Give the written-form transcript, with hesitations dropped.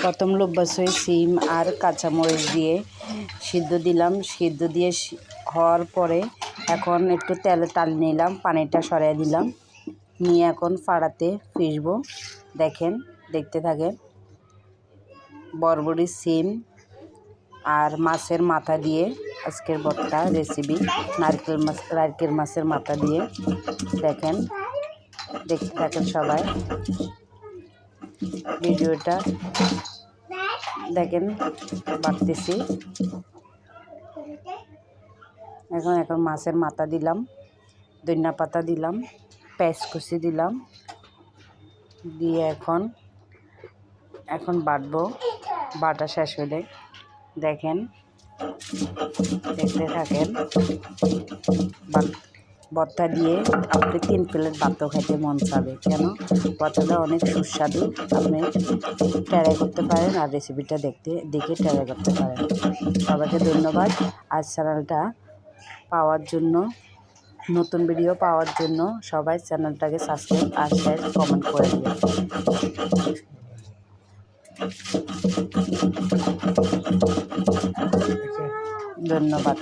প্রথম লুব্বাসই সিম আর কাঁচামরিচ দিয়ে সিদ্ধ দিলাম। সিদ্ধ দিয়ে হওয়ার পরে এখন একটু তেলে তাল নিলাম, পানিটা সরিয়ে দিলাম, নিয়ে এখন ফাড়াতে পিষবো। দেখেন, দেখতে থাকেন। বরবটি, সিম আর মাছের মাথা দিয়ে আজকের ভর্তা রেসিপি, নারকেল মাছের মাথা দিয়ে। দেখেন, দেখতে থাকেন সবাই ভিডিওটা। দেখেন বাড়তেছি। এখন মাছের মাথা দিলাম, ধনিয়া পাতা দিলাম, পেঁয়াজ কুচি দিলাম, দিয়ে এখন বাটবো। বাটা শেষ হলে দেখেন, দেখতে থাকেন। ভর্তা দিয়ে আপনি 3 প্লেট ভাতও খেতে মন চাবে। কেন, ভর্তাটা অনেক সুস্বাদু। আপনি ট্রাই করতে পারেন আর রেসিপিটা দেখে ট্রাই করতে পারেন। সবাইকে ধন্যবাদ। আর চ্যানেলটা পাওয়ার জন্য, নতুন ভিডিও পাওয়ার জন্য সবাই চ্যানেলটাকে সাবস্ক্রাইব আর শেয়ার কমেন্ট করে দিন। ধন্যবাদ।